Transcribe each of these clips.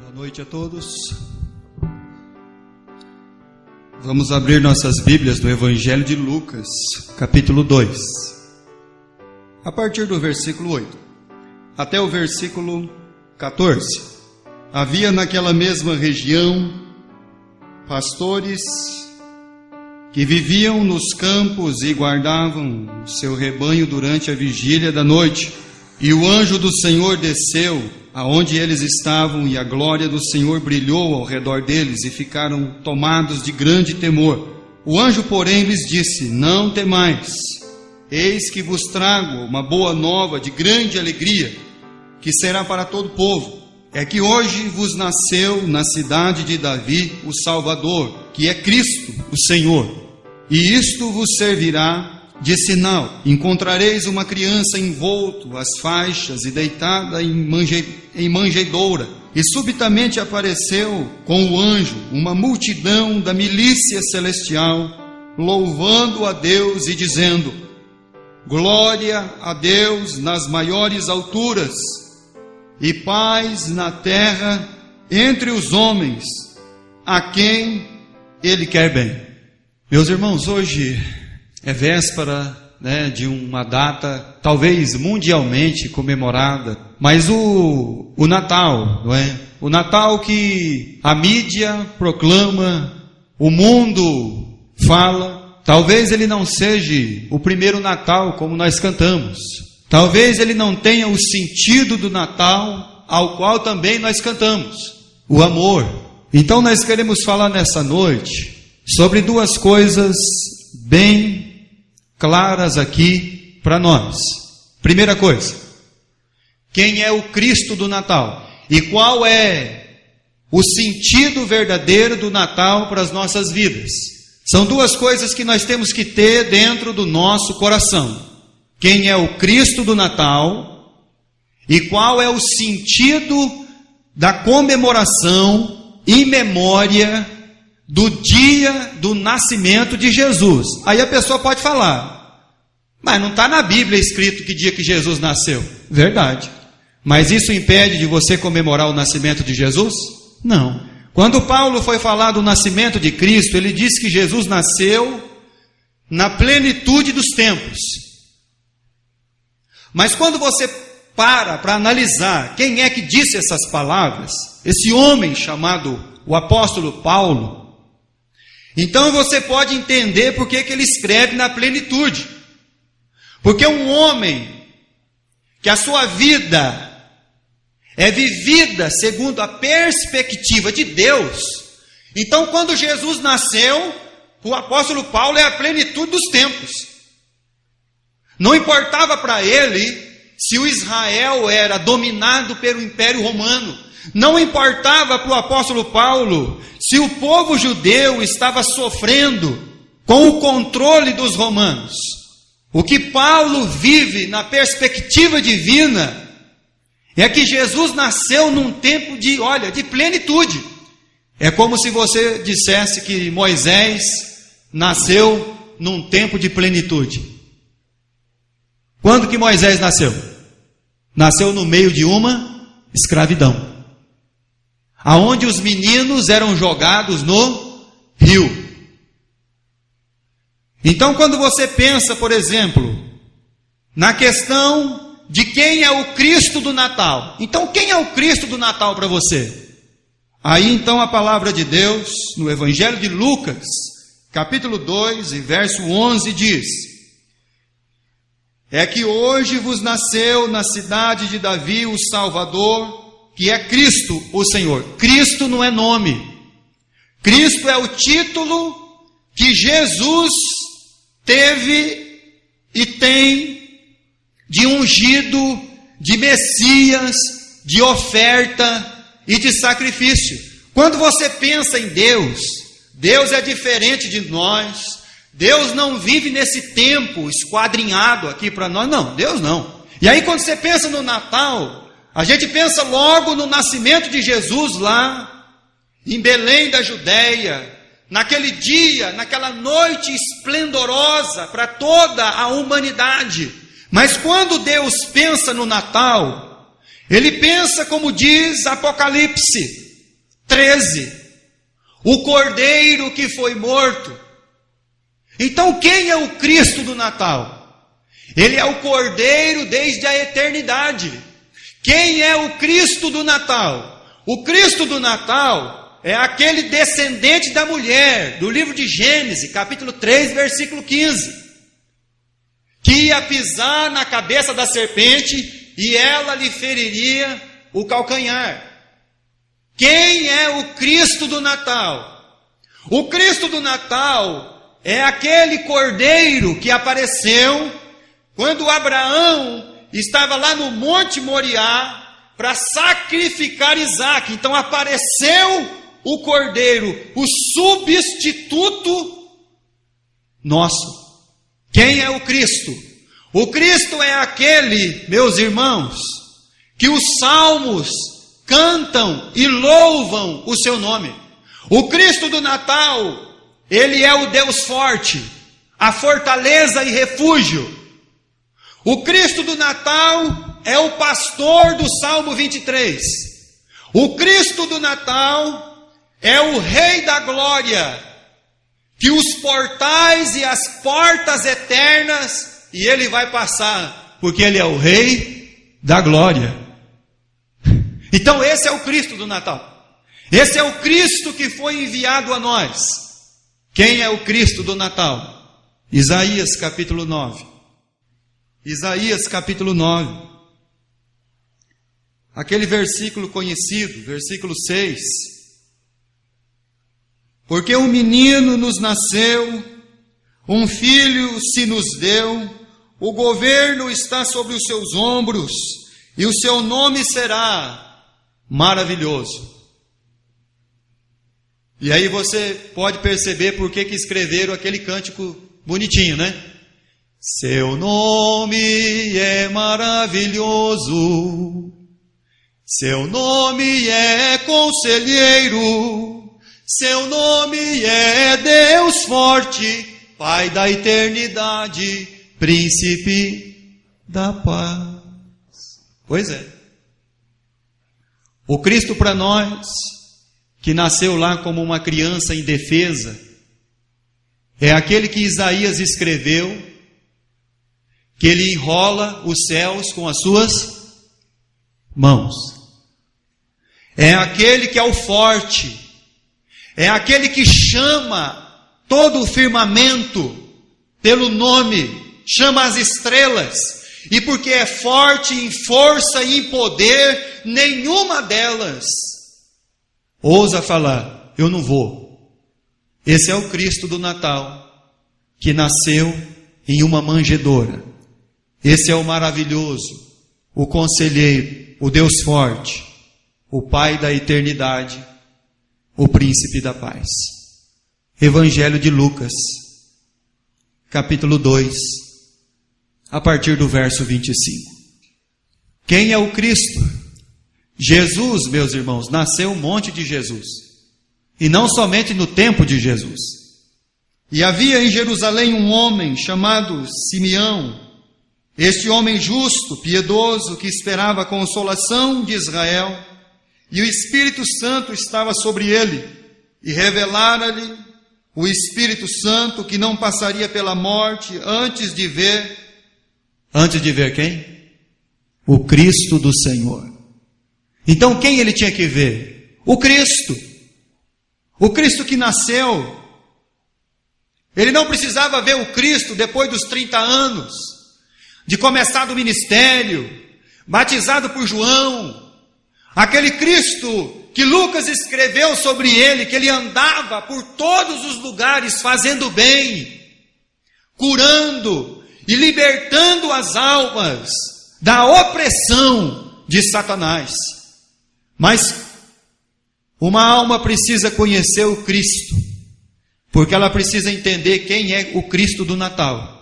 Boa noite a todos. Vamos abrir nossas Bíblias no Evangelho de Lucas, capítulo 2, a partir do versículo 8 até o versículo 14. Havia naquela mesma região pastores que viviam nos campos e guardavam o seu rebanho durante a vigília da noite. E o anjo do Senhor desceu aonde eles estavam, e a glória do Senhor brilhou ao redor deles, e ficaram tomados de grande temor. O anjo, porém, lhes disse: não temais, eis que vos trago uma boa nova de grande alegria, que será para todo o povo. É que hoje vos nasceu na cidade de Davi o Salvador, que é Cristo, o Senhor. E isto vos servirá de sinal: encontrareis uma criança envolto às faixas e deitada em manjedoura. E subitamente apareceu com o anjo uma multidão da milícia celestial, louvando a Deus e dizendo: glória a Deus nas maiores alturas, e paz na terra entre os homens, a quem Ele quer bem. Meus irmãos, hoje é véspera, de uma data talvez mundialmente comemorada, mas o Natal, não é? O Natal que a mídia proclama, o mundo fala. Talvez ele não seja o primeiro Natal como nós cantamos. Talvez ele não tenha o sentido do Natal ao qual também nós cantamos, o amor. Então nós queremos falar nessa noite sobre duas coisas bem claras aqui para nós. Primeira coisa, quem é o Cristo do Natal? E qual é o sentido verdadeiro do Natal para as nossas vidas? São duas coisas que nós temos que ter dentro do nosso coração. Quem é o Cristo do Natal? E qual é o sentido da comemoração em memória do dia do nascimento de Jesus? Aí a pessoa pode falar: mas não está na Bíblia escrito que dia que Jesus nasceu. Verdade. Mas isso impede de você comemorar o nascimento de Jesus? Não. Quando Paulo foi falar do nascimento de Cristo, ele disse que Jesus nasceu na plenitude dos tempos. Mas quando você para analisar quem é que disse essas palavras, esse homem chamado o apóstolo Paulo, então você pode entender por que ele escreve na plenitude. Porque um homem que a sua vida é vivida segundo a perspectiva de Deus, então quando Jesus nasceu, o apóstolo Paulo é a plenitude dos tempos. Não importava para ele se o Israel era dominado pelo Império Romano. Não importava para o apóstolo Paulo se o povo judeu estava sofrendo com o controle dos romanos. O que Paulo vive na perspectiva divina é que Jesus nasceu num tempo de plenitude. É como se você dissesse que Moisés nasceu num tempo de plenitude. Quando que Moisés nasceu? Nasceu no meio de uma escravidão, aonde os meninos eram jogados no rio. Então, quando você pensa, por exemplo, na questão de quem é o Cristo do Natal, então quem é o Cristo do Natal para você? Aí então a palavra de Deus, no Evangelho de Lucas, capítulo 2 e verso 11 diz: é que hoje vos nasceu na cidade de Davi o Salvador, que é Cristo, o Senhor. Cristo não é nome. Cristo é o título que Jesus teve e tem de ungido, de Messias, de oferta e de sacrifício. Quando você pensa em Deus, Deus é diferente de nós. Deus não vive nesse tempo esquadrinhado aqui para nós. Não, Deus não. E aí quando você pensa no Natal, a gente pensa logo no nascimento de Jesus lá em Belém da Judéia, naquele dia, naquela noite esplendorosa para toda a humanidade. Mas quando Deus pensa no Natal, Ele pensa como diz Apocalipse: 13. O Cordeiro que foi morto. Então quem é o Cristo do Natal? Ele é o Cordeiro desde a eternidade. Quem é o Cristo do Natal? O Cristo do Natal é aquele descendente da mulher, do livro de Gênesis, capítulo 3, versículo 15, que ia pisar na cabeça da serpente e ela lhe feriria o calcanhar. Quem é o Cristo do Natal? O Cristo do Natal é aquele Cordeiro que apareceu quando Abraão estava lá no Monte Moriá para sacrificar Isaque. Então apareceu o Cordeiro, o substituto nosso. Quem é o Cristo? O Cristo é aquele, meus irmãos, que os salmos cantam e louvam o seu nome. O Cristo do Natal, ele é o Deus forte, a fortaleza e refúgio. O Cristo do Natal é o pastor do Salmo 23. O Cristo do Natal é o Rei da Glória, que os portais e as portas eternas, e ele vai passar, porque ele é o Rei da Glória. Então esse é o Cristo do Natal. Esse é o Cristo que foi enviado a nós. Quem é o Cristo do Natal? Isaías capítulo 9. Isaías capítulo 9. Aquele versículo conhecido, versículo 6. Porque um menino nos nasceu, um filho se nos deu, o governo está sobre os seus ombros, e o seu nome será Maravilhoso. E aí você pode perceber por que escreveram aquele cântico bonitinho, né? Seu nome é maravilhoso, seu nome é conselheiro, seu nome é Deus forte, Pai da eternidade, príncipe da paz. Pois é. O Cristo para nós, que nasceu lá como uma criança indefesa, é aquele que Isaías escreveu, que ele enrola os céus com as suas mãos. É aquele que é o forte, é aquele que chama todo o firmamento pelo nome, chama as estrelas, e porque é forte em força e em poder, nenhuma delas ousa falar, eu não vou. Esse é o Cristo do Natal, que nasceu em uma manjedoura. Esse é o maravilhoso, o conselheiro, o Deus forte, o Pai da eternidade, o príncipe da paz. Evangelho de Lucas, capítulo 2, a partir do verso 25. Quem é o Cristo? Jesus, meus irmãos, nasceu um monte de Jesus, e não somente no tempo de Jesus. E havia em Jerusalém um homem chamado Simeão. Este homem justo, piedoso, que esperava a consolação de Israel, e o Espírito Santo estava sobre ele, e revelara-lhe o Espírito Santo que não passaria pela morte antes de ver quem? O Cristo do Senhor. Então quem ele tinha que ver? O Cristo que nasceu. Ele não precisava ver o Cristo depois dos 30 anos, de começar do ministério, batizado por João, aquele Cristo que Lucas escreveu sobre ele, que ele andava por todos os lugares fazendo bem, curando e libertando as almas da opressão de Satanás. Mas uma alma precisa conhecer o Cristo, porque ela precisa entender quem é o Cristo do Natal.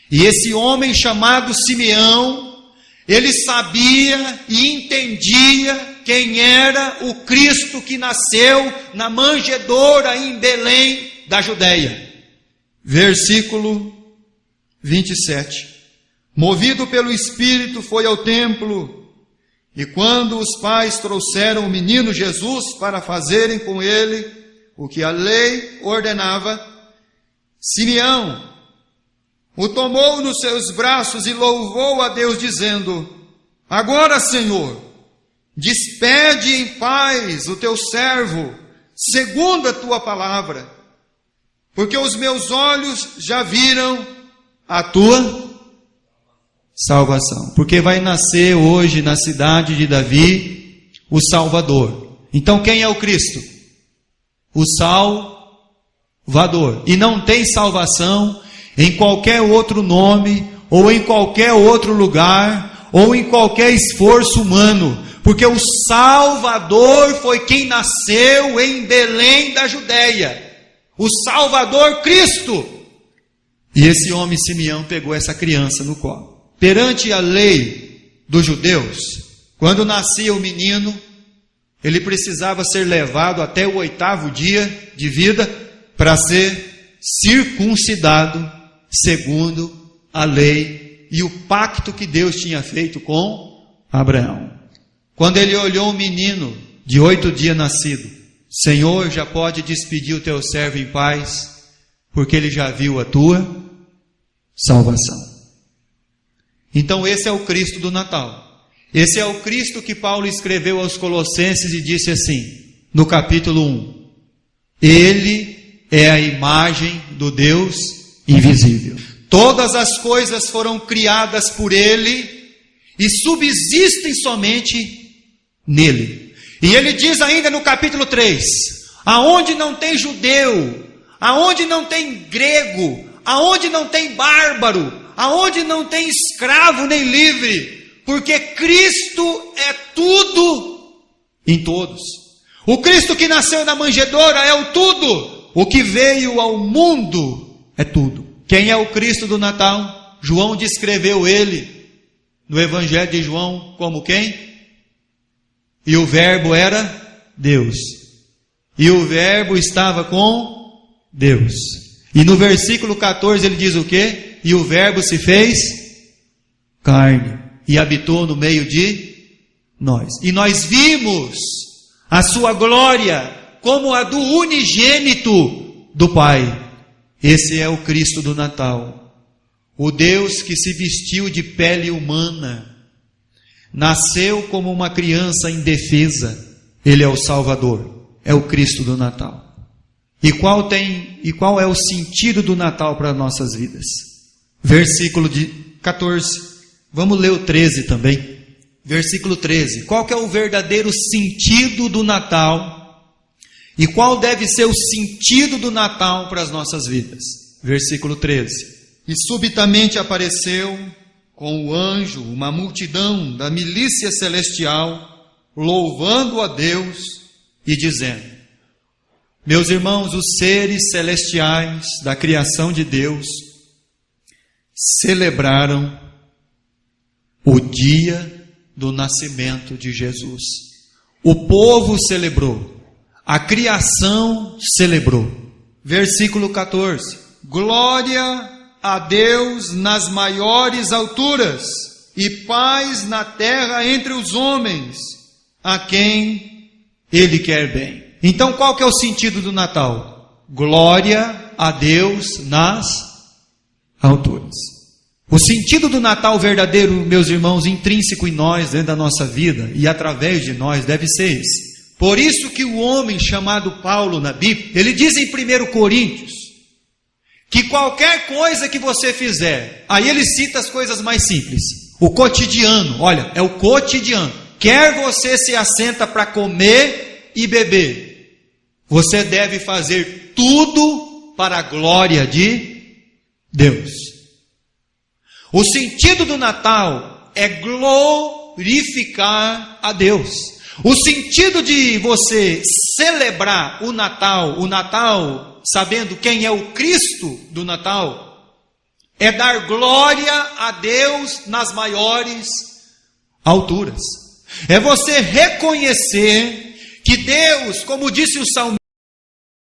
E esse homem chamado Simeão, ele sabia e entendia quem era o Cristo que nasceu na manjedoura em Belém da Judéia. Versículo 27. Movido pelo Espírito, foi ao templo, E quando os pais trouxeram o menino Jesus para fazerem com ele o que a lei ordenava, Simeão o tomou nos seus braços e louvou a Deus, dizendo: agora, Senhor, despede em paz o teu servo, segundo a tua palavra, porque os meus olhos já viram a tua salvação. Porque vai nascer hoje na cidade de Davi o Salvador. Então quem é o Cristo? O Salvador. E não tem salvação em qualquer outro nome, ou em qualquer outro lugar, ou em qualquer esforço humano, porque o Salvador foi quem nasceu em Belém da Judéia, o Salvador Cristo. E esse homem Simeão pegou essa criança no colo. Perante a lei dos judeus, quando nascia o menino, ele precisava ser levado até o 8º dia de vida para ser circuncidado segundo a lei e o pacto que Deus tinha feito com Abraão. Quando ele olhou o menino de 8 dias nascido, Senhor, já pode despedir o teu servo em paz, porque ele já viu a tua salvação. Então esse é o Cristo do Natal. Esse é o Cristo que Paulo escreveu aos Colossenses e disse assim, no capítulo 1, Ele é a imagem do Deus invisível. Todas as coisas foram criadas por Ele e subsistem somente nele. E ele diz ainda no capítulo 3, aonde não tem judeu, aonde não tem grego, aonde não tem bárbaro, aonde não tem escravo nem livre, porque Cristo é tudo em todos. O Cristo que nasceu na manjedoura é o tudo. O que veio ao mundo é tudo. Quem é o Cristo do Natal? João descreveu ele no Evangelho de João como quem? E o verbo era Deus. E o verbo estava com Deus. E no versículo 14 ele diz o quê? E o verbo se fez carne e habitou no meio de nós. E nós vimos a sua glória como a do unigênito do Pai. Esse é o Cristo do Natal. O Deus que se vestiu de pele humana, nasceu como uma criança indefesa. Ele é o Salvador, é o Cristo do Natal. E qual é o sentido do Natal para nossas vidas? Versículo de 14. Vamos ler o 13 também. Versículo 13. Qual que é o verdadeiro sentido do Natal? E qual deve ser o sentido do Natal para as nossas vidas? Versículo 13. E subitamente apareceu com o anjo uma multidão da milícia celestial, louvando a Deus e dizendo: meus irmãos, os seres celestiais da criação de Deus celebraram o dia do nascimento de Jesus. O povo celebrou. A criação celebrou. Versículo 14. Glória a Deus nas maiores alturas e paz na terra entre os homens, a quem Ele quer bem. Então qual que é o sentido do Natal? Glória a Deus nas alturas. O sentido do Natal verdadeiro, meus irmãos, intrínseco em nós, dentro da nossa vida e através de nós, deve ser esse. Por isso que o homem chamado Paulo na Bíblia, ele diz em 1 Coríntios, que qualquer coisa que você fizer, aí ele cita as coisas mais simples, o cotidiano, olha, é o cotidiano. Quer você se assenta para comer e beber, você deve fazer tudo para a glória de Deus. O sentido do Natal é glorificar a Deus. O sentido de você celebrar o Natal, sabendo quem é o Cristo do Natal, é dar glória a Deus nas maiores alturas. É você reconhecer que Deus, como disse o salmista,